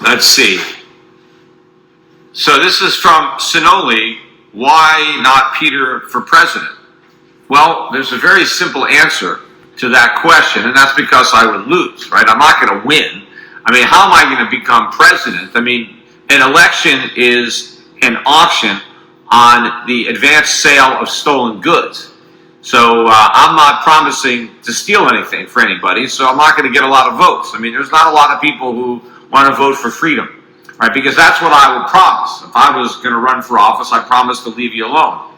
Let's see. So this is from Sinoli. Why not Peter for president? Well, there's a very simple answer to that question, and that's because I would lose, right? I'm not going to win. I mean, how am I going to become president? I mean, an election is an auction on the advanced sale of stolen goods. So I'm not promising to steal anything for anybody, so I'm not going to get a lot of votes. I mean, there's not a lot of people who want to vote for freedom, right? Because that's what I would promise. If I was going to run for office, I promised to leave you alone.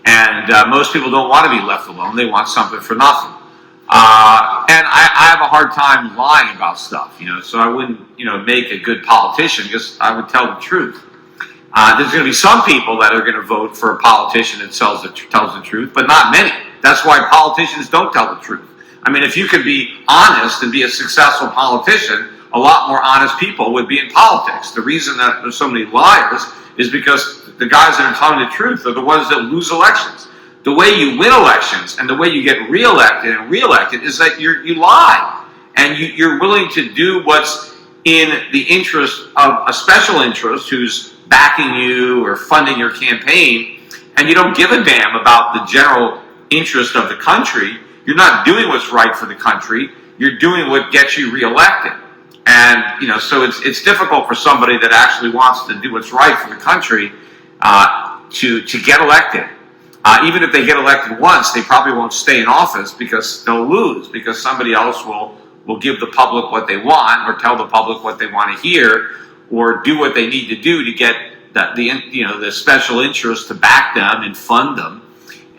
And most people don't want to be left alone. They want something for nothing. And I have a hard time lying about stuff, so I wouldn't, make a good politician because I would tell the truth. There's going to be some people that are going to vote for a politician that tells the truth, but not many. That's why politicians don't tell the truth. I mean, if you could be honest and be a successful politician, a lot more honest people would be in politics. The reason that there's so many liars is because the guys that are telling the truth are the ones that lose elections. The way you win elections and the way you get reelected is that you lie. And you're willing to do what's in the interest of a special interest who's backing you or funding your campaign, and you don't give a damn about the general interest of the country. You're not doing what's right for the country. You're doing what gets you reelected. And, so it's difficult for somebody that actually wants to do what's right for the country to get elected. Even if they get elected once, they probably won't stay in office because they'll lose, because somebody else will give the public what they want or tell the public what they want to hear or do what they need to do to get the special interest to back them and fund them,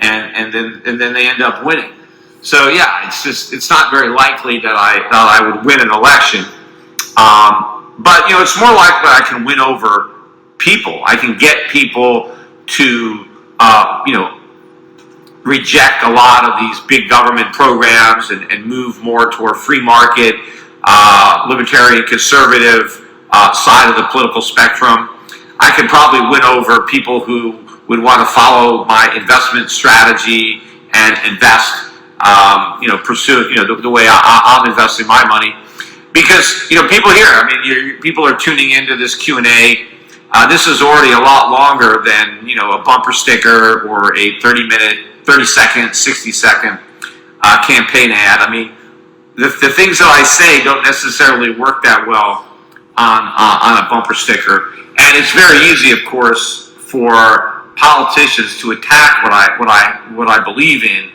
and then they end up winning. So yeah, it's not very likely that I would win an election. But it's more likely I can win over people. I can get people to reject a lot of these big government programs and move more toward free market, libertarian, conservative side of the political spectrum. I can probably win over people who would want to follow my investment strategy and invest, pursue the way I'm investing my money. Because people here, people are tuning into this Q&A. This is already a lot longer than a bumper sticker or a 30-second, 60-second campaign ad. I mean, the things that I say don't necessarily work that well on a bumper sticker, and it's very easy, of course, for politicians to attack what I believe in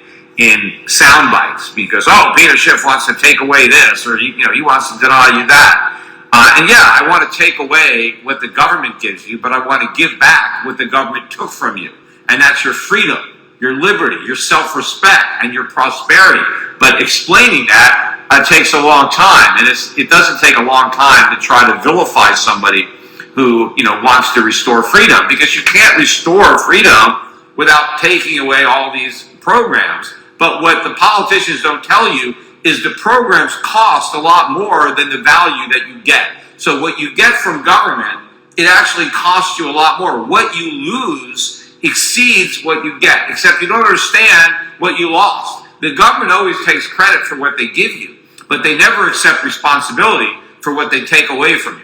sound bites, because Peter Schiff wants to take away this, or he wants to deny you that. And yeah, I want to take away what the government gives you, but I want to give back what the government took from you, and that's your freedom, your liberty, your self-respect, and your prosperity. But explaining that takes a long time, and it doesn't take a long time to try to vilify somebody who wants to restore freedom, because you can't restore freedom without taking away all these programs. But what the politicians don't tell you is the programs cost a lot more than the value that you get. So what you get from government, it actually costs you a lot more. What you lose exceeds what you get, except you don't understand what you lost. The government always takes credit for what they give you, but they never accept responsibility for what they take away from you.